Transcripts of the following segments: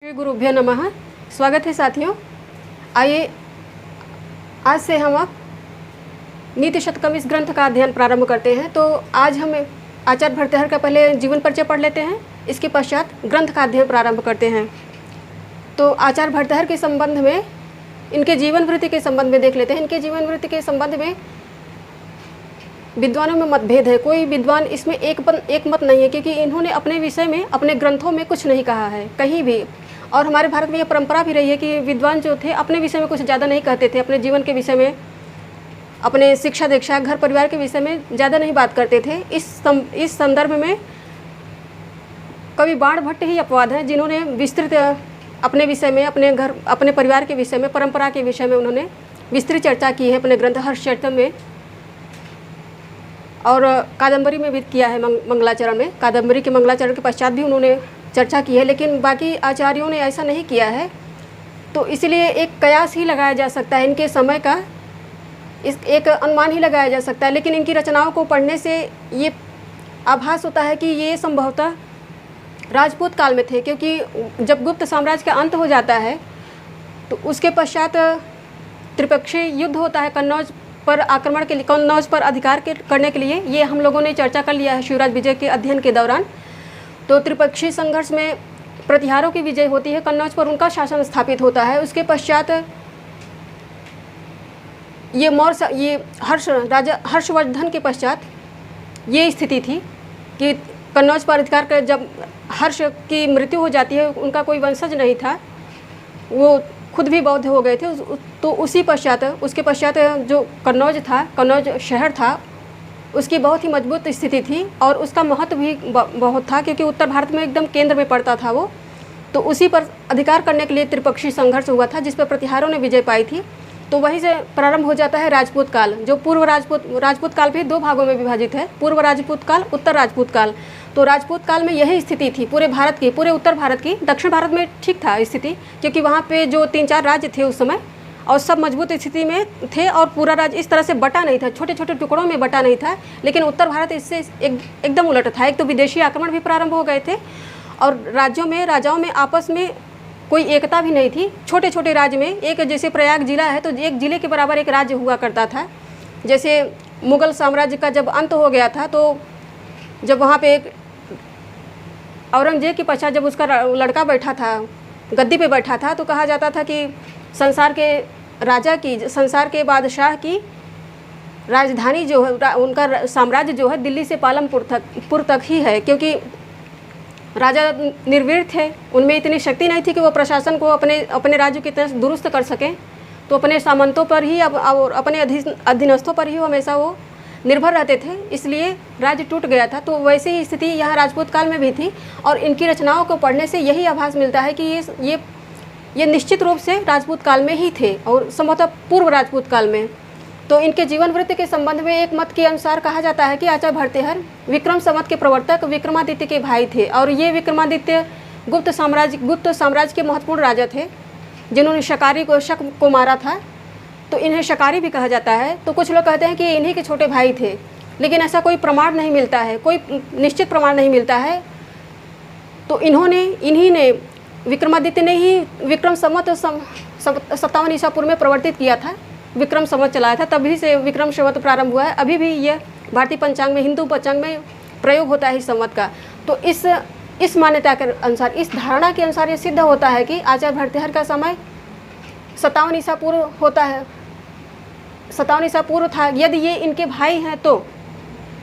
श्री गुरुभ्यो नमः। स्वागत है साथियों। आइए आज से हम नीति शतकम इस ग्रंथ का अध्ययन प्रारंभ करते हैं। तो आज हम आचार्य भर्तृहरि का पहले जीवन परिचय पढ़ लेते हैं, इसके पश्चात ग्रंथ का अध्ययन प्रारंभ करते हैं। तो आचार्य भर्तृहरि के संबंध में, इनके जीवन वृत्ति के संबंध में देख लेते हैं। इनके जीवन वृत्ति के संबंध में विद्वानों में मतभेद है। कोई विद्वान इसमें एक मत नहीं है, क्योंकि इन्होंने अपने विषय में, अपने ग्रंथों में कुछ नहीं कहा है कहीं भी। और हमारे भारत में यह परंपरा भी रही है कि विद्वान जो थे अपने विषय में कुछ ज़्यादा नहीं कहते थे, अपने जीवन के विषय में, अपने शिक्षा दीक्षा, घर परिवार के विषय में ज़्यादा नहीं बात करते थे। इस संदर्भ में कवि बाण भट्ट ही अपवाद हैं, जिन्होंने विस्तृत अपने विषय में, अपने घर, अपने परिवार के विषय में, परंपरा के विषय में उन्होंने विस्तृत चर्चा की है अपने ग्रंथ हर्षचरितम में, और कादम्बरी में भी किया है, मंगलाचरण में। कादम्बरी के मंगलाचरण के पश्चात भी उन्होंने चर्चा की है, लेकिन बाकी आचार्यों ने ऐसा नहीं किया है। तो इसलिए एक कयास ही लगाया जा सकता है इनके समय का, एक अनुमान ही लगाया जा सकता है। लेकिन इनकी रचनाओं को पढ़ने से ये आभास होता है कि ये संभवतः राजपूत काल में थे, क्योंकि जब गुप्त साम्राज्य का अंत हो जाता है तो उसके पश्चात त्रिपक्षीय युद्ध होता है कन्नौज पर आक्रमण के लिए, कन्नौज पर अधिकार करने के लिए। ये हम लोगों ने चर्चा कर लिया है शिवराज विजय के अध्ययन के दौरान। तो त्रिपक्षीय संघर्ष में प्रतिहारों की विजय होती है, कन्नौज पर उनका शासन स्थापित होता है। उसके पश्चात ये राजा हर्षवर्धन के पश्चात ये स्थिति थी कि कन्नौज पर अधिकार कर, जब हर्ष की मृत्यु हो जाती है, उनका कोई वंशज नहीं था, वो खुद भी बौद्ध हो गए थे। तो उसके पश्चात जो कन्नौज शहर था, उसकी बहुत ही मजबूत स्थिति थी और उसका महत्व भी बहुत था, क्योंकि उत्तर भारत में एकदम केंद्र में पड़ता था वो। तो उसी पर अधिकार करने के लिए त्रिपक्षीय संघर्ष हुआ था, जिस पर प्रतिहारों ने विजय पाई थी। तो वहीं से प्रारंभ हो जाता है राजपूत काल, जो पूर्व राजपूत काल भी दो भागों में विभाजित है, पूर्व राजपूत काल, उत्तर राजपूत काल। तो राजपूत काल में यही स्थिति थी पूरे भारत की, पूरे उत्तर भारत की। दक्षिण भारत में ठीक था स्थिति, क्योंकि वहाँ पे जो 3-4 राज्य थे उस समय, और सब मजबूत स्थिति में थे, और पूरा राज्य इस तरह से बटा नहीं था, छोटे छोटे टुकड़ों में बटा नहीं था। लेकिन उत्तर भारत इससे एकदम उलट था। एक तो विदेशी आक्रमण भी प्रारंभ हो गए थे, और राजाओं में आपस में कोई एकता भी नहीं थी। छोटे छोटे राज्य में, एक जैसे प्रयाग जिला है तो एक जिले के बराबर एक राज्य हुआ करता था। जैसे मुगल साम्राज्य का जब अंत हो गया था, तो जब वहाँ पे एक औरंगजेब के पश्चात जब उसका लड़का बैठा था, गद्दी पे बैठा था, तो कहा जाता था कि संसार के राजा की, संसार के बादशाह की राजधानी जो है, उनका साम्राज्य जो है दिल्ली से पालमपुर तक ही है, क्योंकि राजा निर्वीर थे, उनमें इतनी शक्ति नहीं थी कि वो प्रशासन को अपने राज्य की तरह दुरुस्त कर सकें। तो अपने सामंतों पर ही और अपने अधीनस्थों पर ही हमेशा वो निर्भर रहते थे, इसलिए राज्य टूट गया था। तो वैसे ही स्थिति यहाँ राजपूत काल में भी थी, और इनकी रचनाओं को पढ़ने से यही आभास मिलता है कि ये निश्चित रूप से राजपूत काल में ही थे, और संभवतः पूर्व राजपूत काल में। तो इनके जीवन वृत्ति के संबंध में एक मत के अनुसार कहा जाता है कि आचार्य भर्तृहरि विक्रम संवत के प्रवर्तक विक्रमादित्य के भाई थे, और ये विक्रमादित्य गुप्त साम्राज्य के महत्वपूर्ण राजा थे, जिन्होंने शक को मारा था। तो इन्हें शकारी भी कहा जाता है। तो कुछ लोग कहते हैं कि इन्हीं के छोटे भाई थे, लेकिन ऐसा कोई प्रमाण नहीं मिलता है, कोई निश्चित प्रमाण नहीं मिलता है। तो इन्हीं ने, विक्रमादित्य ने ही विक्रम संवत 57 ईसा पूर्व में प्रवर्तित किया था, विक्रम संवत चलाया था, तभी से विक्रम संवत प्रारंभ हुआ है। अभी भी यह भारतीय पंचांग में, हिंदू पंचांग में प्रयोग होता है इस संवत का। तो इस मान्यता के अनुसार, इस धारणा के अनुसार ये सिद्ध होता है कि आचार्य भर्तृहरि का समय 57 ईसा पूर्व होता है, 57 ईसा पूर्व था, यदि ये इनके भाई हैं तो।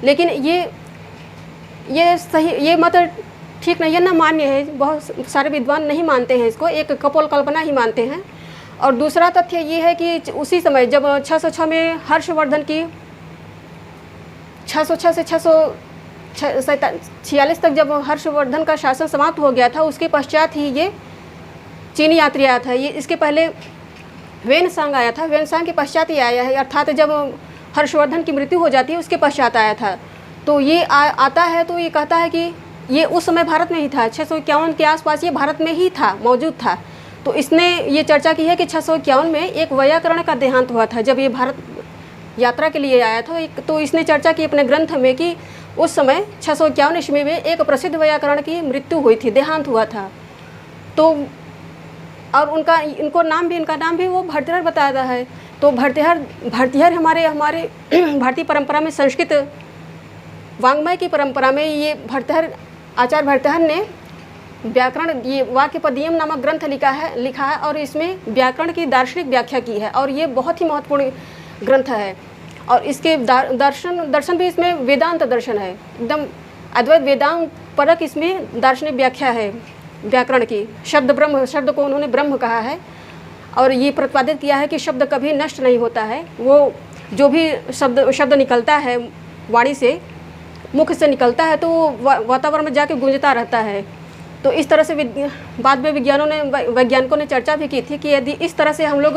लेकिन ये सही, ये मत ठीक नहीं है, ना मान्य है। बहुत सारे विद्वान नहीं मानते हैं इसको, एक कपोल कल्पना ही मानते हैं। और दूसरा तथ्य ये है कि उसी समय जब 606 में हर्षवर्धन की, 606 से 646 तक जब हर्षवर्धन का शासन समाप्त हो गया था, उसके पश्चात ही ये चीनी यात्री आया था। ये इसके पहले वेनसांग आया था, वेनसांग के पश्चात ही आया है, अर्थात जब हर्षवर्धन की मृत्यु हो जाती है उसके पश्चात आया था। तो ये आता है, तो ये कहता है कि ये उस समय भारत में ही था, 651 के आसपास ये भारत में ही था, मौजूद था। तो इसने ये चर्चा की है कि 651 में एक वैयाकरण का देहांत हुआ था, जब ये भारत यात्रा के लिए आया था। तो इसने चर्चा की अपने ग्रंथ में कि उस समय 651 ईस्वी में एक प्रसिद्ध वैयाकरण की मृत्यु हुई थी, देहांत हुआ था। तो और इनको नाम भी, इनका नाम भी वो भर्तृहर बताया है। तो भर्तृहर हमारे भारतीय परंपरा में, संस्कृत वाङ्मय की परंपरा में ये आचार्य भर्तृहर ने व्याकरण, ये वाक्यपदीयम नामक ग्रंथ लिखा है और इसमें व्याकरण की दार्शनिक व्याख्या की है और ये बहुत ही महत्वपूर्ण ग्रंथ है। और इसके दर्शन भी इसमें वेदांत दर्शन है, एकदम अद्वैत वेदांत परक इसमें दार्शनिक व्याख्या है व्याकरण की। शब्द को उन्होंने ब्रह्म कहा है और ये प्रतिपादित किया है कि शब्द कभी नष्ट नहीं होता है। वो जो भी शब्द निकलता है वाणी से, मुख से निकलता है, तो वातावरण में जाके गूंजता रहता है। तो इस तरह से बाद में वैज्ञानिकों ने चर्चा भी की थी कि यदि इस तरह से हम लोग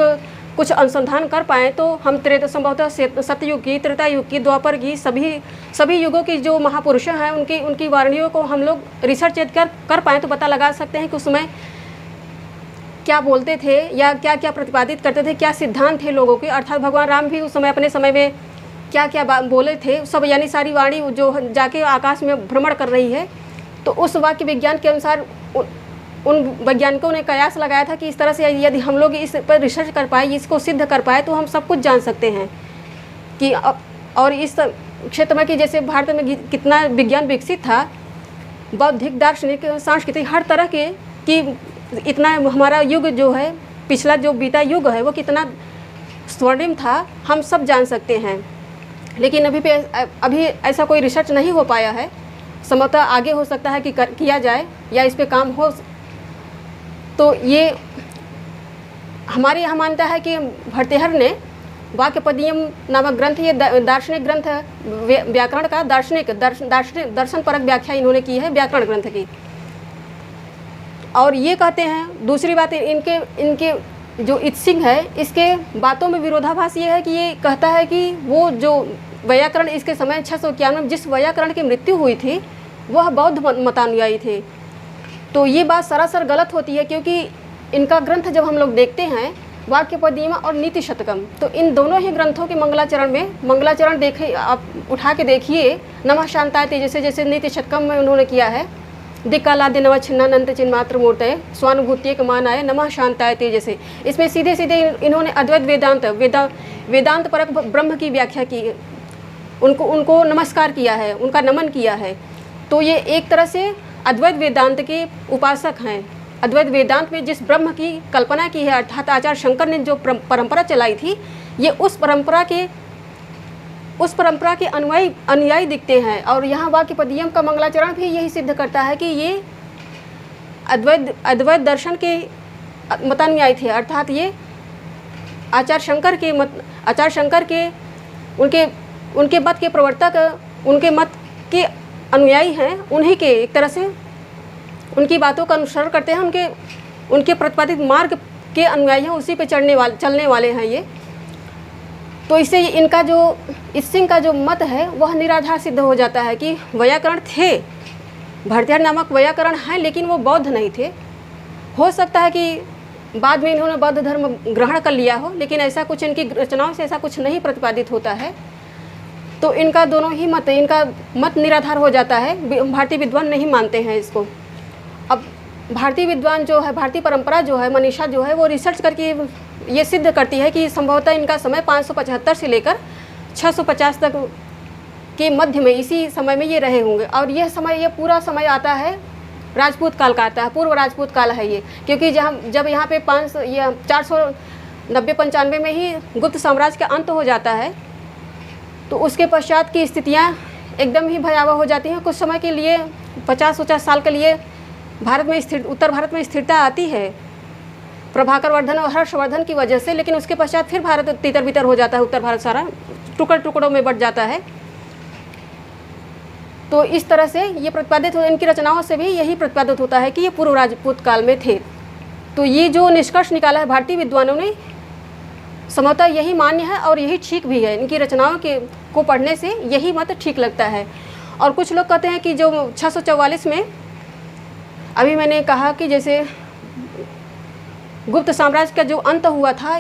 कुछ अनुसंधान कर पाएँ तो हम संभवतः सतयुग की, त्रेता युग की, द्वापर की, सभी युगों की जो महापुरुष हैं उनकी वाणियों को हम लोग रिसर्च कर पाएँ तो पता लगा सकते हैं कि उस समय क्या बोलते थे या क्या क्या प्रतिपादित करते थे, क्या सिद्धांत थे लोगों के। अर्थात भगवान राम भी उस समय अपने समय में क्या क्या बोले थे सब, यानी सारी वाणी जो जाके आकाश में भ्रमण कर रही है। तो उस वाक्य विज्ञान के अनुसार उन वैज्ञानिकों ने कयास लगाया था कि इस तरह से यदि हम लोग इस पर रिसर्च कर पाए, इसको सिद्ध कर पाए, तो हम सब कुछ जान सकते हैं कि और इस क्षेत्र में कि जैसे भारत में कितना विज्ञान विकसित था, बौद्धिक, दार्शनिक, सांस्कृतिक, हर तरह के, कि इतना हमारा युग जो है, पिछला जो बीता युग है, वो कितना स्वर्णिम था, हम सब जान सकते हैं। लेकिन अभी ऐसा कोई रिसर्च नहीं हो पाया है। संभवतः आगे हो सकता है कि किया जाए या इस पे काम हो। तो ये हमारे यहाँ मानता है कि भर्तृहर ने वाक्यपदीयम नामक ग्रंथ, ये दार्शनिक ग्रंथ है व्याकरण का, दर्शन परक व्याख्या इन्होंने की है व्याकरण ग्रंथ की। और ये कहते हैं, दूसरी बात इनके जो इत्सिंग है, इसके बातों में विरोधाभास ये है कि ये कहता है कि वो जो वैयाकरण इसके समय 691 में जिस वैयाकरण की मृत्यु हुई थी वह बौद्ध मतानुयायी थे। तो ये बात सरासर गलत होती है, क्योंकि इनका ग्रंथ जब हम लोग देखते हैं, वाक्यपदीयम और नीति शतकम, तो इन दोनों ही ग्रंथों के मंगलाचरण देखे, आप उठा के देखिए, नमः शांताय तेजसे, जैसे नीति शतकम में उन्होंने किया है, दिक्कालाद्य नव छिन्नानंत चिन्ह मात्र मूर्तये स्वानुभूत्येक मानाय नमः शांताय तेजसे। इसमें सीधे इन्होंने अद्वैत वेदांत परक ब्रह्म की व्याख्या की, उनको नमस्कार किया है, उनका नमन किया है। तो ये एक तरह से अद्वैत वेदांत के उपासक हैं। अद्वैत वेदांत में जिस ब्रह्म की कल्पना की है, अर्थात आचार्य शंकर ने जो परंपरा चलाई थी, ये उस परंपरा के अनुयायी दिखते हैं। और यहाँ वाक्यपदीयम का मंगलाचरण भी यही सिद्ध करता है कि ये अद्वैत दर्शन के मतानुयायी थे, अर्थात ये आचार्य शंकर के उनके मत के प्रवर्तक, उनके मत के अनुयायी हैं, उन्हीं के एक तरह से उनकी बातों का अनुसरण करते हैं, उनके प्रतिपादित मार्ग के अनुयायी हैं, उसी पे चलने वाले हैं ये। तो इससे इनका जो इत्सिंग का जो मत है वह निराधार सिद्ध हो जाता है कि वैयाकरण थे, भर्तृहर नामक वैयाकरण हैं, लेकिन वो बौद्ध नहीं थे। हो सकता है कि बाद में इन्होंने बौद्ध धर्म ग्रहण कर लिया हो, लेकिन ऐसा कुछ इनकी रचनाओं से ऐसा कुछ नहीं प्रतिपादित होता है। तो इनका दोनों ही इनका मत निराधार हो जाता है। भारतीय विद्वान नहीं मानते हैं इसको। अब भारतीय विद्वान जो है, भारतीय परंपरा जो है, मनीषा जो है, वो रिसर्च करके ये सिद्ध करती है कि संभवतः इनका समय 575 से लेकर 650 तक के मध्य में, इसी समय में ये रहे होंगे। और ये पूरा समय आता है राजपूत काल का आता है, पूर्व राजपूत काल है ये। क्योंकि जब यहाँ पे 490-95 में ही गुप्त साम्राज्य का अंत हो जाता है, तो उसके पश्चात की स्थितियाँ एकदम ही भयावह हो जाती हैं। कुछ समय के लिए 50-50 साल के लिए उत्तर भारत में स्थिरता आती है प्रभाकर वर्धन और हर्षवर्धन की वजह से, लेकिन उसके पश्चात फिर भारत तितर बितर हो जाता है, उत्तर भारत सारा टुकड़ों में बट जाता है। तो इस तरह से ये प्रतिपादित हो, इनकी रचनाओं से भी यही प्रतिपादित होता है कि ये पूर्व राजपूत काल में थे। तो ये जो निष्कर्ष निकाला है भारतीय विद्वानों ने, संभवतः यही मान्य है और यही ठीक भी है। इनकी रचनाओं को पढ़ने से यही मत ठीक लगता है। और कुछ लोग कहते हैं कि जो 644 में अभी मैंने कहा कि जैसे गुप्त साम्राज्य का जो अंत हुआ था,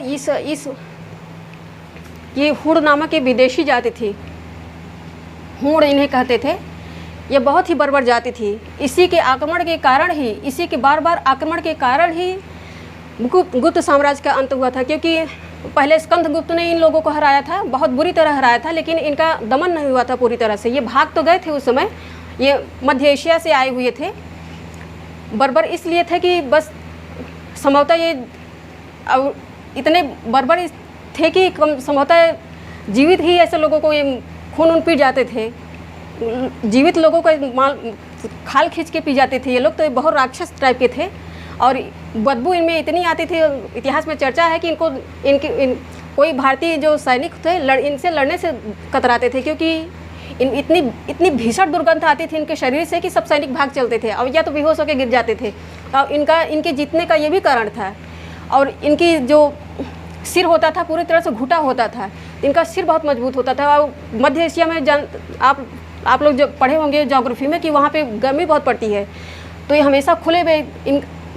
ये हुड़ नामक एक विदेशी जाति थी, हुड़ इन्हें कहते थे। ये बहुत ही बर्बर जाति थी। इसी के आक्रमण के कारण ही, इसी के बार बार आक्रमण के कारण ही गुप्त साम्राज्य का अंत हुआ था, क्योंकि पहले स्कंदगुप्त ने इन लोगों को हराया था, बहुत बुरी तरह हराया था, लेकिन इनका दमन नहीं हुआ था पूरी तरह से। ये भाग तो गए थे उस समय, ये मध्य एशिया से आए हुए थे। बर्बर इसलिए थे कि बस संभवतः ये अब इतने बर्बर थे कि संभवतः जीवित ही ऐसे लोगों को ये खून पी जाते थे, जीवित लोगों को खाल खींच के पी जाते थे ये लोग। तो ये बहुत राक्षस टाइप के थे और बदबू इनमें इतनी आती थी। इतिहास में चर्चा है कि इनको कोई भारतीय जो सैनिक थे इनसे लड़ने से कतराते थे, क्योंकि इतनी भीषण दुर्गंध आती थी इनके शरीर से कि सब सैनिक भाग चलते थे और या तो बेहोश होकर गिर जाते थे। और इनके जीतने का ये भी कारण था। और इनकी जो सिर होता था पूरी तरह से घुटा होता था, इनका सिर बहुत मजबूत होता था। और मध्य एशिया में आप लोग जब पढ़े होंगे ज्योग्राफी में कि वहाँ पे गर्मी बहुत पड़ती है, तो ये हमेशा खुले हुए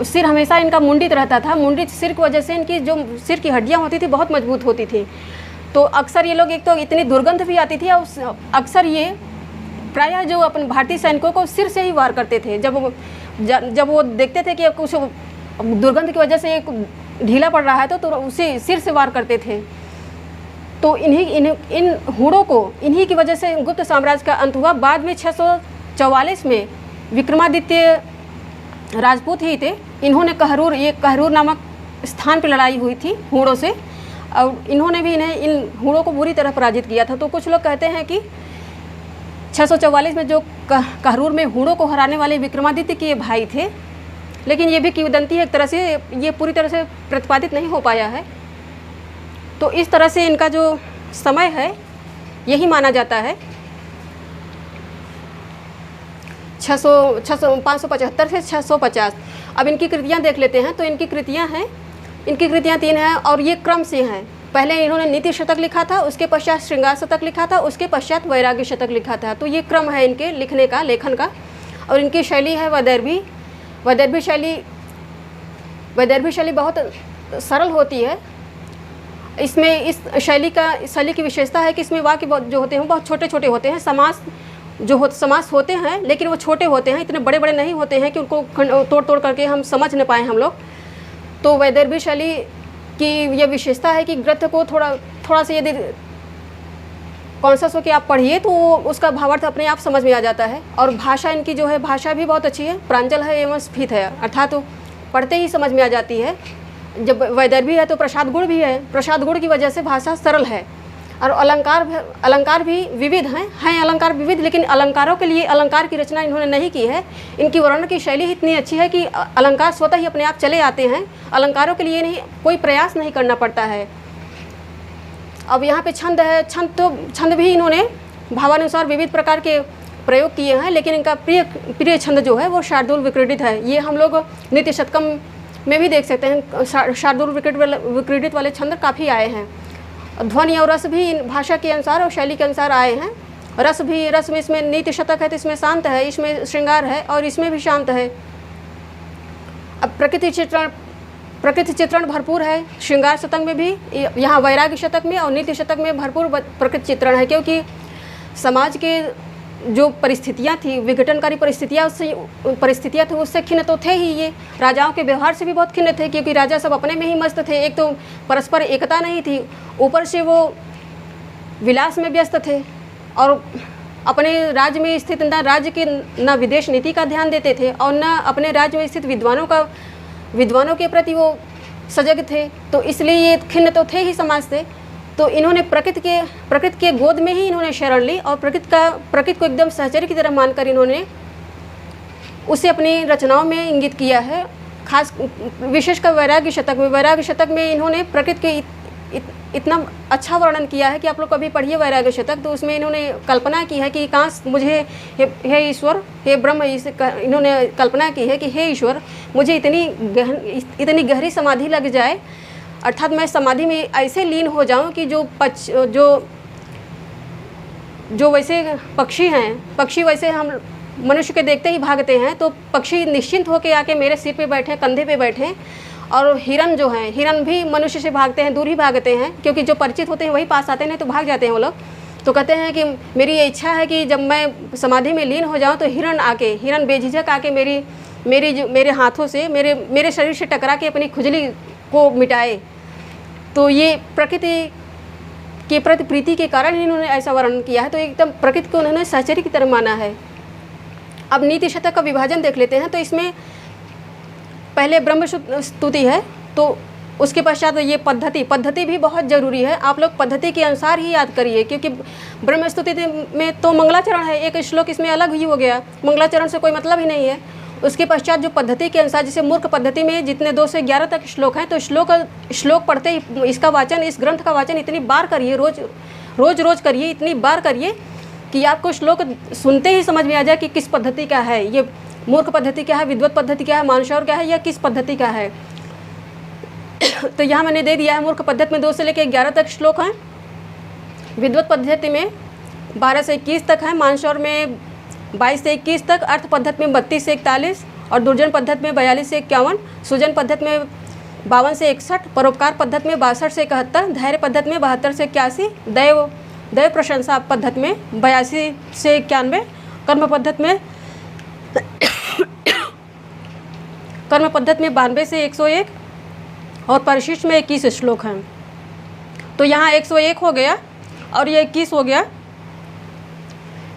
सिर हमेशा इनका मुंडित रहता था। मुंडित सिर की वजह से इनकी जो सिर की हड्डियाँ होती थी बहुत मजबूत होती थी। तो अक्सर ये लोग, एक तो इतनी दुर्गंध भी आती थी और अक्सर ये प्रायः जो अपन भारतीय सैनिकों को सिर से ही वार करते थे। जब वो देखते थे कि कुछ दुर्गंध की वजह से एक ढीला पड़ रहा है तो उसे सिर से वार करते थे। तो इन हूणों को इन्हीं की वजह से गुप्त साम्राज्य का अंत हुआ। बाद में 644 में विक्रमादित्य राजपूत ही थे, इन्होंने कहरूर नामक स्थान पर लड़ाई हुई थी हूणों से, और इन्होंने भी इन हूणों को बुरी तरह पराजित किया था। तो कुछ लोग कहते हैं कि 644 में जो कहरूर में हूणों को हराने वाले विक्रमादित्य के भाई थे, लेकिन ये भी किंवदंती है एक तरह से, ये पूरी तरह से प्रतिपादित नहीं हो पाया है। तो इस तरह से इनका जो समय है यही माना जाता है 575 से 650। अब इनकी कृतियाँ देख लेते हैं। तो इनकी कृतियाँ 3 हैं और ये क्रम से हैं। पहले इन्होंने नीति शतक लिखा था, उसके पश्चात श्रृंगार शतक लिखा था, उसके पश्चात वैराग्य शतक लिखा था। तो ये क्रम है इनके लिखने का, लेखन का। और इनकी शैली है वैदर्भी शैली बहुत सरल होती है। इसमें इस शैली की विशेषता है कि इसमें वाक्य जो होते हैं बहुत छोटे छोटे होते हैं। समास होते हैं लेकिन वो छोटे होते हैं, इतने बड़े बड़े नहीं होते हैं कि उनको तोड़ करके हम समझ न पाएँ हम लोग। तो वैदर्भी शैली की यह विशेषता है कि ग्रंथ को थोड़ा सा यदि कॉन्शस हो कि आप पढ़िए तो उसका भावार्थ अपने आप समझ में आ जाता है। और भाषा इनकी जो है, भाषा भी बहुत अच्छी है, प्रांजल है एवं स्फीत है, अर्थात तो पढ़ते ही समझ में आ जाती है। जब वैदर्भी है तो प्रसाद गुण भी है, प्रसाद गुण की वजह से भाषा सरल है। और अलंकार भी विविध हैं अलंकार विविध, लेकिन अलंकारों के लिए अलंकार की रचना इन्होंने नहीं की है। इनकी वर्णन की शैली इतनी अच्छी है कि अलंकार स्वतः ही अपने आप चले आते हैं, अलंकारों के लिए कोई प्रयास नहीं करना पड़ता है। अब यहाँ पे छंद है, छंद भी इन्होंने भावानुसार विविध प्रकार के प्रयोग किए हैं, लेकिन इनका प्रिय छंद जो है वो शार्दूल विक्रीडित है। ये हम लोग नित्य शतकम में भी देख सकते हैं, शार्दूल विक्रीडित वाले छंद काफ़ी आए हैं। ध्वनि और रस भी भाषा के अनुसार और शैली के अनुसार आए हैं। रस में इसमें नीति शतक है तो इसमें शांत है, इसमें श्रृंगार है और इसमें भी शांत है। अब प्रकृति चित्रण भरपूर है। श्रृंगार शतक में भी, यहाँ वैराग्य शतक में और नीति शतक में भरपूर प्रकृति चित्रण है, क्योंकि समाज के जो परिस्थितियाँ थी, विघटनकारी परिस्थितियाँ थी, उससे खिन्न तो थे ही। ये राजाओं के व्यवहार से भी बहुत खिन्न थे, क्योंकि राजा सब अपने में ही मस्त थे। एक तो परस्पर एकता नहीं थी, ऊपर से वो विलास में व्यस्त थे और अपने राज्य में स्थित राज्य की न विदेश नीति का ध्यान देते थे और न अपने राज्य में स्थित विद्वानों के प्रति वो सजग थे। तो इसलिए ये खिन्न तो थे ही समाज से। तो इन्होंने प्रकृति के गोद में ही इन्होंने शरण ली और प्रकृति को एकदम सहचर्य की तरह मानकर इन्होंने उसे अपनी रचनाओं में इंगित किया है। खास विशेषकर वैराग्य शतक में इन्होंने प्रकृति के इतना अच्छा वर्णन किया है कि आप लोग कभी पढ़िए वैराग्य शतक, तो उसमें इन्होंने कल्पना की है कि काश मुझे हे ईश्वर, हे ब्रह्म, इन्होंने कल्पना की है कि हे ईश्वर, मुझे इतनी गहरी समाधि लग जाए, अर्थात मैं समाधि में ऐसे लीन हो जाऊं कि जो वैसे पक्षी वैसे हम मनुष्य के देखते ही भागते हैं, तो पक्षी निश्चिंत होकर आके मेरे सिर पे बैठे, कंधे पे बैठे। और हिरन भी मनुष्य से भागते हैं, दूर ही भागते हैं, क्योंकि जो परिचित होते हैं वही पास आते हैं, तो भाग जाते हैं वो लोग। तो कहते हैं कि मेरी ये इच्छा है कि जब मैं समाधि में लीन हो जाऊं तो हिरन बेझिझक आके मेरे हाथों से मेरे शरीर से टकरा के अपनी खुजली को मिटाए। तो ये प्रकृति के प्रति प्रीति के कारण ही इन्होंने ऐसा वर्णन किया है। तो एकदम प्रकृति को उन्होंने सहचर्य की तरह माना है। अब नीति शतक का विभाजन देख लेते हैं। तो इसमें पहले ब्रह्म स्तुति है, तो उसके पश्चात ये पद्धति भी बहुत ज़रूरी है। आप लोग पद्धति के अनुसार ही याद करिए, क्योंकि ब्रह्म स्तुति में तो मंगलाचरण है, एक श्लोक इसमें अलग ही हो गया, मंगलाचरण से कोई मतलब ही नहीं है। उसके पश्चात जो पद्धति के अनुसार, जैसे मूर्ख पद्धति में जितने 2 से 11 तक श्लोक हैं, तो श्लोक पढ़ते ही इसका वाचन, इस ग्रंथ का वाचन इतनी बार करिए, रोज करिए, इतनी बार करिए कि आपको श्लोक सुनते ही समझ में आ जाए कि किस पद्धति का है, ये मूर्ख पद्धति क्या है, विद्वत पद्धति क्या है, मानसौर क्या है, या किस पद्धति का है। तो यहाँ मैंने दे दिया है, मूर्ख पद्धति में 2 से लेकर 11 तक श्लोक हैं, विद्वत पद्धति में 12 से 21 तक है, मानसौर में 22 से 21 तक, अर्थ पद्धति में 32 से 41 और दुर्जन पद्धति में 42 से 51, सुजन पद्धति में 52 से 61, परोपकार पद्धति में 62 से 71, धैर्य पद्धति में 72 से 81, दैव प्रशंसा पद्धति में 82 से 91, कर्म पद्धति में 92 से 101 और परिशिष्ट में 21 श्लोक हैं। तो यहाँ 101 हो गया और ये 21 हो गया।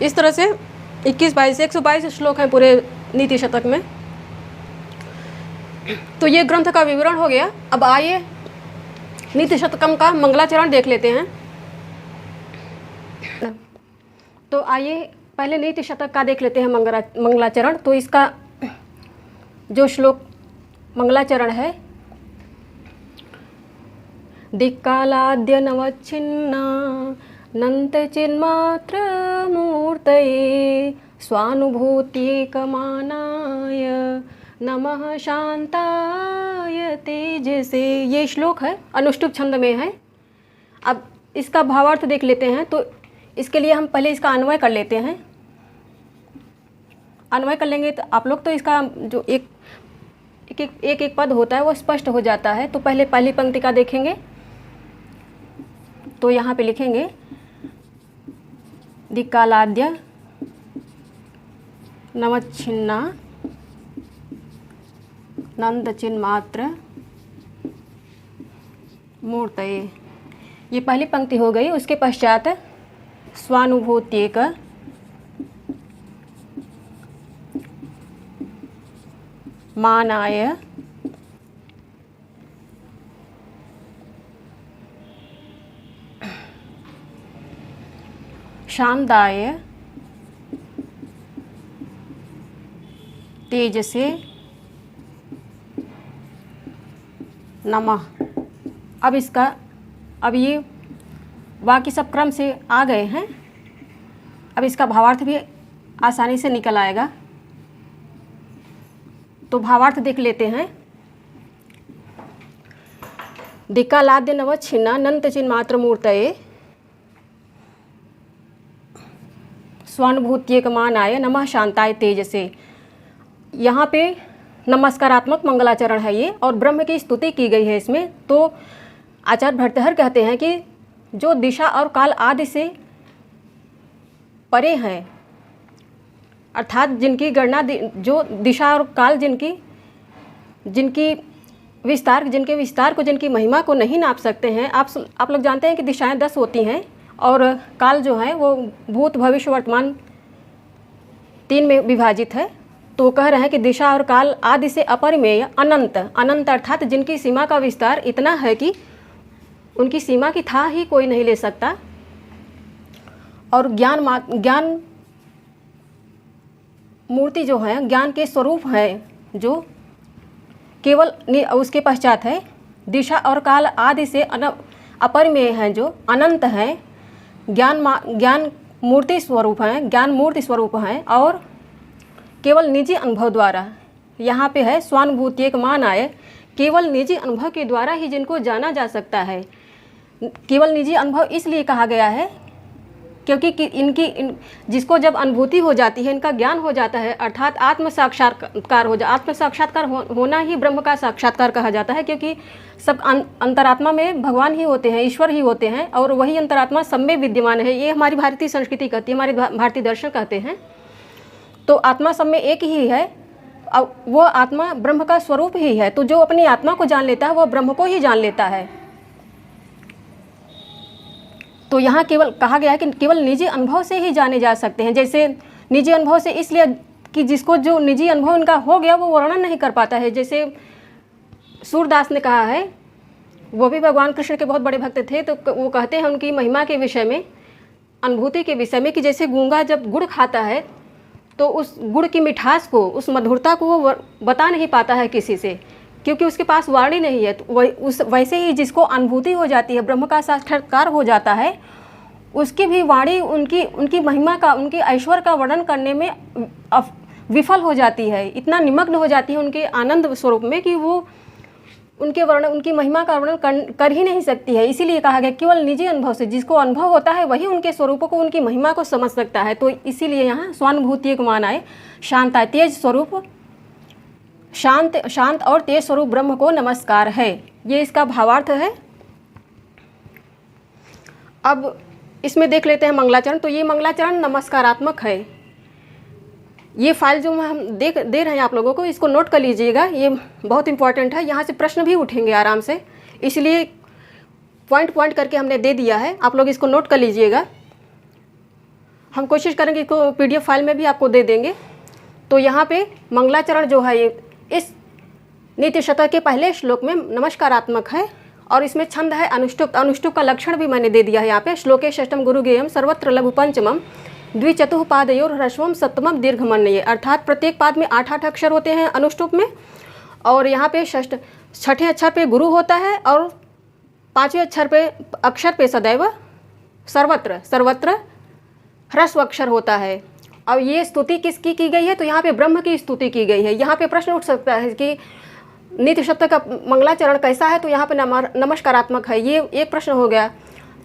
इस तरह से 21, 22, 122 श्लोक हैं पूरे नीति शतक में। तो ये ग्रंथ का विवरण हो गया। अब आइए नीति शतकम का मंगलाचरण देख लेते हैं। तो आइए पहले नीति शतक का देख लेते हैं मंगलाचरण। तो इसका जो श्लोक मंगलाचरण है, दिक्कालाद्य नवच्छिन्ना नंत चिन्मात्र मूर्तये स्वानुभूत्येकमानाय नमः शांताय तेजसे। ये श्लोक है, अनुष्टुप छंद में है। अब इसका भावार्थ देख लेते हैं। तो इसके लिए हम पहले इसका अन्वय कर लेते हैं। अन्वय कर लेंगे तो आप लोग तो इसका जो एक पद होता है वो स्पष्ट हो जाता है। तो पहले पहली पंक्ति का देखेंगे। तो यहाँ पे लिखेंगे दिक्कालाद्य नवच्छिन्ना नंद चिन्मात्र मूर्तये। ये पहली पंक्ति हो गई। उसके पश्चात स्वानुभूत्येक मानाय शांताय तेजसे नमः। अब ये बाकी सब क्रम से आ गए हैं। अब इसका भावार्थ भी आसानी से निकल आएगा। तो भावार्थ देख लेते हैं। दिक्कालाद्य नवच्छिन्ना नंत चिन्मात्र मूर्तये स्वानुभूत्येकमानाय नमः शांताय तेजसे। यहाँ पे नमस्कारात्मक मंगलाचरण है ये, और ब्रह्म की स्तुति की गई है इसमें। तो आचार्य भर्तृहरि कहते हैं कि जो दिशा और काल आदि से परे हैं, अर्थात जिनकी गणना जो दिशा और काल जिनके विस्तार को, जिनकी महिमा को नहीं नाप सकते हैं। आप लोग जानते हैं कि दिशाएं 10 होती हैं और काल जो है वो भूत भविष्य वर्तमान 3 में विभाजित है। तो कह रहे हैं कि दिशा और काल आदि से अपरिमेय अनंत अर्थात जिनकी सीमा का विस्तार इतना है कि उनकी सीमा की था ही कोई नहीं ले सकता। और ज्ञान मूर्ति जो है, ज्ञान के स्वरूप है, जो केवल उसके पश्चात है दिशा और काल आदि से अपरिमेय हैं, जो अनंत हैं, ज्ञान मूर्ति स्वरूप हैं, ज्ञान मूर्ति स्वरूप हैं, और केवल निजी अनुभव द्वारा, यहाँ पे है स्वानुभूत्येकमानाय, केवल निजी अनुभव के द्वारा ही जिनको जाना जा सकता है। केवल निजी अनुभव इसलिए कहा गया है क्योंकि जिसको जब अनुभूति हो जाती है, इनका ज्ञान हो जाता है, अर्थात आत्म साक्षात्कार आत्म साक्षात्कार होना ही ब्रह्म का साक्षात्कार कहा जाता है। क्योंकि सब अंतरात्मा में भगवान ही होते हैं, ईश्वर ही होते हैं, और वही अंतरात्मा सब में विद्यमान है। ये हमारी भारतीय संस्कृति कहती है, हमारे भारतीय दर्शन कहते हैं। तो आत्मा सब में एक ही है, अब वो आत्मा ब्रह्म का स्वरूप ही है। तो जो अपनी आत्मा को जान लेता है वह ब्रह्म को ही जान लेता है। तो यहाँ केवल कहा गया है कि केवल निजी अनुभव से ही जाने जा सकते हैं। जैसे निजी अनुभव से इसलिए कि जिसको जो निजी अनुभव उनका हो गया वो वर्णन नहीं कर पाता है। जैसे सूरदास ने कहा है, वो भी भगवान कृष्ण के बहुत बड़े भक्त थे, तो वो कहते हैं उनकी महिमा के विषय में, अनुभूति के विषय में, कि जैसे गूंगा जब गुड़ खाता है तो उस गुड़ की मिठास को, उस मधुरता को वो बता नहीं पाता है किसी से, क्योंकि उसके पास वाणी नहीं है। तो वैसे ही जिसको अनुभूति हो जाती है, ब्रह्म का साक्षात्कार हो जाता है, उसकी भी वाणी उनकी महिमा का, उनके ऐश्वर्य का वर्णन करने में विफल हो जाती है। इतना निमग्न हो जाती है उनके आनंद स्वरूप में कि वो उनकी महिमा का वर्णन कर ही नहीं सकती है। इसीलिए कहा गया केवल निजी अनुभव से, जिसको अनुभव होता है वही उनके स्वरूपों को, उनकी महिमा को समझ सकता है। तो इसीलिए यहाँ स्वानुभूति एक मान आए, शांत आए, तेज स्वरूप, शांत और तेज स्वरूप ब्रह्म को नमस्कार है। ये इसका भावार्थ है। अब इसमें देख लेते हैं मंगलाचरण। तो ये मंगलाचरण नमस्कारात्मक है। ये फाइल जो हम दे रहे हैं आप लोगों को, इसको नोट कर लीजिएगा, ये बहुत इंपॉर्टेंट है। यहाँ से प्रश्न भी उठेंगे आराम से, इसलिए पॉइंट करके हमने दे दिया है, आप लोग इसको नोट कर लीजिएगा। हम कोशिश करेंगे इसको PDF फाइल में भी आपको दे देंगे। तो यहाँ पे मंगलाचरण जो है ये इस नीति शतक के पहले श्लोक में नमस्कारात्मक है, और इसमें छंद है अनुष्टुप। अनुष्टुप का लक्षण भी मैंने दे दिया है यहाँ पे। श्लोके षष्ठम गुरु गेयम सर्वत्र लघु पंचमम द्विचतुः पादयोर ह्रस्वम सप्तमम दीर्घमन्ये। अर्थात प्रत्येक पाद में 8-8 अक्षर होते हैं अनुष्टुप में, और यहाँ पे छठे अक्षर पे गुरु होता है, और 5वें अक्षर पे सदैव सर्वत्र ह्रस्व अक्षर होता है। अब ये स्तुति किसकी की गई है? तो यहाँ पे ब्रह्म की स्तुति की गई है। यहाँ पे प्रश्न उठ सकता है कि नीति शतक का मंगलाचरण कैसा है? तो यहाँ पे नमस्कारात्मक है, ये एक प्रश्न हो गया।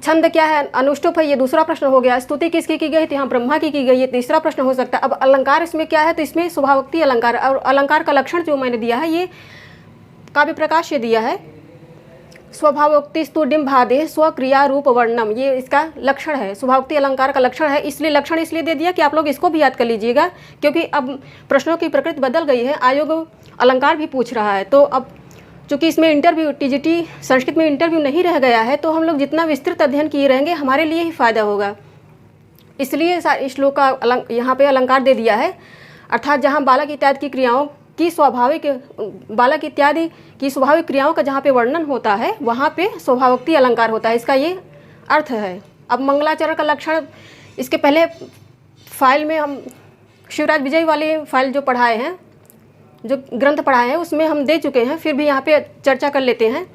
छंद क्या है? अनुष्टुप है, ये दूसरा प्रश्न हो गया। स्तुति किसकी की गई? तो यहाँ ब्रह्मा की गई, ये तीसरा प्रश्न हो सकता है। अब अलंकार इसमें क्या है? तो इसमें स्वभावोक्ति अलंकार, और अलंकार का लक्षण जो मैंने दिया है ये काव्य प्रकाश से दिया है। स्वभावोक्ति स्तु डिम्बादे स्वक्रिया रूप वर्णम, ये इसका लक्षण है, स्वभावोक्ति अलंकार का लक्षण है। इसलिए लक्षण इसलिए दे दिया कि आप लोग इसको भी याद कर लीजिएगा, क्योंकि अब प्रश्नों की प्रकृति बदल गई है, आयोग अलंकार भी पूछ रहा है। तो अब चूँकि इसमें इंटरव्यू TGT संस्कृत में इंटरव्यू नहीं रह गया है, तो हम लोग जितना विस्तृत अध्ययन किए रहेंगे हमारे लिए ही फायदा होगा। इसलिए इस श्लोक का यहाँ पे अलंकार दे दिया है। अर्थात जहाँ बालक इत्यादि की क्रियाओं की बालक इत्यादि की स्वाभाविक क्रियाओं का जहाँ पे वर्णन होता है वहाँ पे स्वभावोक्ति अलंकार होता है, इसका ये अर्थ है। अब मंगलाचरण का लक्षण इसके पहले फाइल में हम शिवराज विजय वाली फाइल जो पढ़ाए हैं, जो ग्रंथ पढ़ाए हैं, उसमें हम दे चुके हैं, फिर भी यहाँ पे चर्चा कर लेते हैं।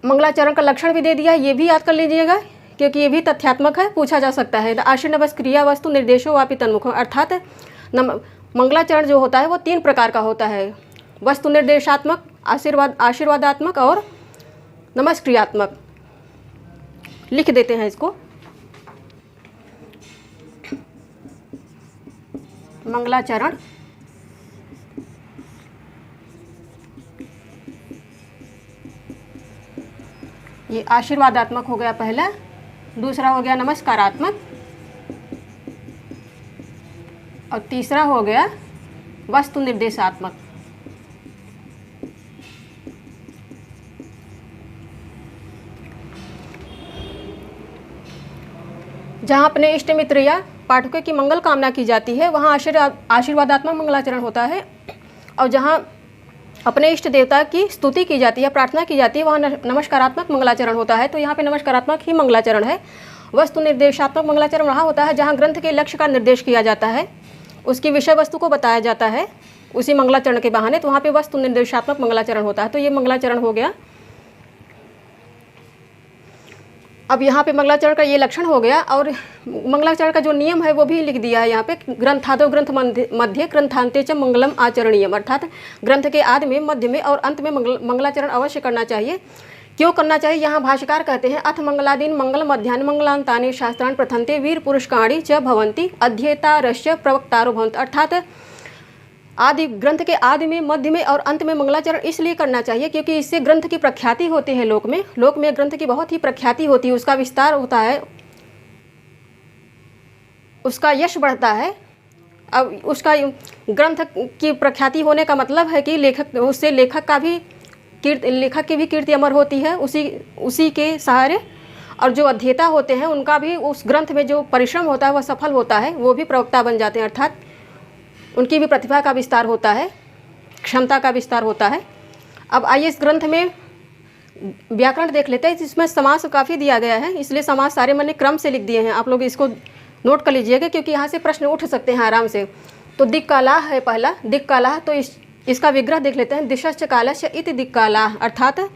मंगलाचरण का लक्षण भी दे दिया है, ये भी याद कर लीजिएगा, क्योंकि ये भी तथ्यात्मक है, पूछा जा सकता है। आशीर्नवस क्रिया वस्तु निर्देशो वापि तन्मुखो, अर्थात मंगलाचरण जो होता है वो 3 प्रकार का होता है, वस्तु निर्देशात्मक, आशीर्वादात्मक और नमस्क्रियात्मक। लिख देते हैं इसको। मंगलाचरण ये आशीर्वादात्मक हो गया पहला, दूसरा हो गया नमस्कारात्मक, और तीसरा हो गया वस्तु निर्देशात्मक। जहाँ अपने इष्ट मित्र या पाठकों की मंगल कामना की जाती है वहाँ आशीर्वादात्मक मंगलाचरण होता है, और जहाँ अपने इष्ट देवता की स्तुति की जाती है, प्रार्थना की जाती है, वहाँ नमस्कारात्मक मंगलाचरण होता है। तो यहाँ पे नमस्कारात्मक ही मंगलाचरण है। वस्तु निर्देशात्मक मंगलाचरण वहाँ होता है जहाँ ग्रंथ के लक्ष्य का निर्देश किया जाता है, उसकी विषय वस्तु को बताया जाता है उसी मंगलाचरण के बहाने, तो वहाँ पे वस्तु निर्देशात्मक मंगलाचरण होता है। तो ये मंगलाचरण हो गया। अब यहाँ पे मंगलाचरण का ये लक्षण हो गया, और मंगलाचरण का जो नियम है वो भी लिख दिया है यहाँ पे। ग्रंथादो ग्रंथ मध्य ग्रंथांते च मंगलम आचरणीयम, अर्थात ग्रंथ के आदि में, मध्य में और अंत में मंगलाचरण अवश्य करना चाहिए। क्यों करना चाहिए? यहाँ भाष्यकार कहते हैं, अथ मंगलादीन मंगल मध्यान मंगलांतानि शास्त्रान् प्रथन्ते वीर पुरुषकाणि च भवन्ति अध्येतारश्च प्रवक्तारो भवन्ति, अर्थात आदि ग्रंथ के आदि में, मध्य में और अंत में मंगलाचरण इसलिए करना चाहिए क्योंकि इससे ग्रंथ की प्रख्याति होती है लोक में ग्रंथ की बहुत ही प्रख्याति होती है, उसका विस्तार होता है, उसका यश बढ़ता है, अब उसका ग्रंथ की प्रख्याति होने का मतलब है कि लेखक की भी कीर्ति अमर होती है उसी के सहारे, और जो अध्येता होते हैं उनका भी उस ग्रंथ में जो परिश्रम होता है वह सफल होता है, वो भी प्रवक्ता बन जाते हैं, अर्थात उनकी भी प्रतिभा का विस्तार होता है, क्षमता का विस्तार होता है। अब आइए इस ग्रंथ में व्याकरण देख लेते हैं। इसमें समास काफ़ी दिया गया है, इसलिए समास सारे मैंने क्रम से लिख दिए हैं, आप लोग इसको नोट कर लीजिएगा क्योंकि यहाँ से प्रश्न उठ सकते हैं आराम से। तो दिक्कालाह है पहला, दिक्कालाह, तो इसका विग्रह देख लेते हैं। दिशश्च कालश्च इति दिक्कालाह, अर्थात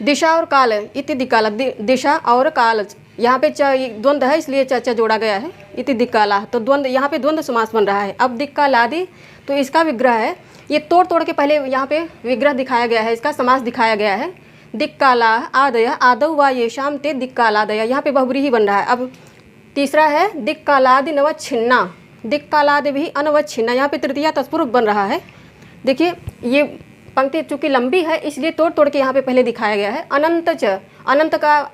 दिशा और काल इति दिक्कालाह, दिशा और काल, यहाँ पे द्वंद्व है इसलिए च जोड़ा गया है, इति दिक्कालाह, तो द्वंद्व, यहाँ पे द्वंद्व समास बन रहा है। अब दिक्कालादि, तो इसका विग्रह है, ये तोड़ के पहले यहाँ पे विग्रह दिखाया गया है, इसका समास दिखाया गया है। दिक्कालाह आदय आदौ वा येषां ते दिक्कालादय, यहाँ पे बहुब्रीहि बन रहा है। अब तीसरा है दिक्कालादि नवच्छिन्ना, दिक्कालादि भी अनवच्छिन्ना, यहाँ पे तृतीया तत्पुरुष बन रहा है। देखिए ये पंक्ति चूँकि लंबी है इसलिए तोड़ के यहाँ पे पहले दिखाया गया है। अनंत च, अनंत का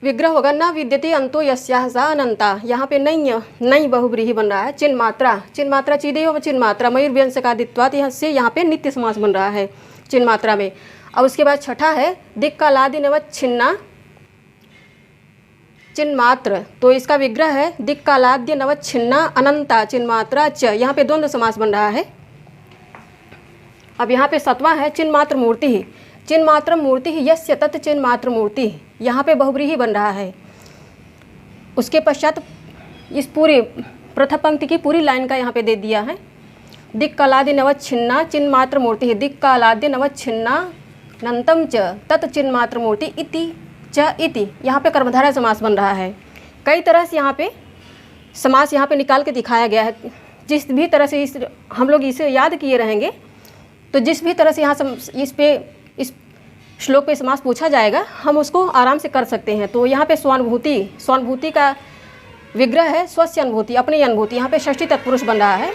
विग्रह होगा न विद्यते अंतो यस्याः सा अनंता, यहाँ पे नई बहुब्रीहि बन रहा है। चिन्मात्रा चिदेव चिन्मात्रा मयूर्व्यंजकादित्वात्, यहाँ पे नित्य समास बन रहा है चिन्मात्रा में। और उसके बाद छठा है दिक्कालादि नवच्छिन्ना चिन्मात्र, तो इसका विग्रह है दिक्कालाद्य नवच्छिन्ना अनंता चिन्मात्रा च, यहाँ पे द्वंद्व समास बन रहा है। अब यहाँ पे सातवां है चिन्मात्र मूर्ति, चिन्मात्र मूर्ति यस्य तत् चिन्मात्र मूर्ति, यहाँ पे बहुब्रीहि बन रहा है। उसके पश्चात इस पूरी प्रथम पंक्ति की पूरी लाइन का यहाँ पे दे दिया है। दिक्कालादि नवच्छिन्ना चिन्मात्र मूर्ति, दिक्कालाद्य नवच्छिन्ना नंतम च तत् चिन्मात्र मूर्ति इति च इति, यहाँ पे कर्मधारय समास बन रहा है। कई तरह से यहाँ पे समास यहाँ पे निकाल के दिखाया गया है। जिस भी तरह से हम लोग इसे याद किए रहेंगे तो जिस भी तरह से यहाँ इस श्लोक पे समास पूछा जाएगा हम उसको आराम से कर सकते हैं। तो यहाँ पे स्वानुभूति का विग्रह है स्वस्य अनुभूति, अपनी अनुभूति, यहाँ पे षष्ठी तत्पुरुष बन रहा है।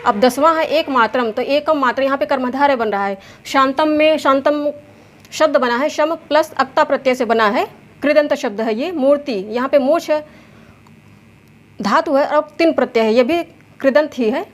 अब 10वां है एक मात्रम, तो एकम मात्र, यहाँ पे कर्मधारय बन रहा है। शांतम में शांतम शब्द बना है, शम प्लस अक्ता प्रत्यय से बना है, कृदंत शब्द है ये। मूर्ति, यहाँ पे मोक्ष धातु है और 3 प्रत्यय है, ये भी कृदंत ही है।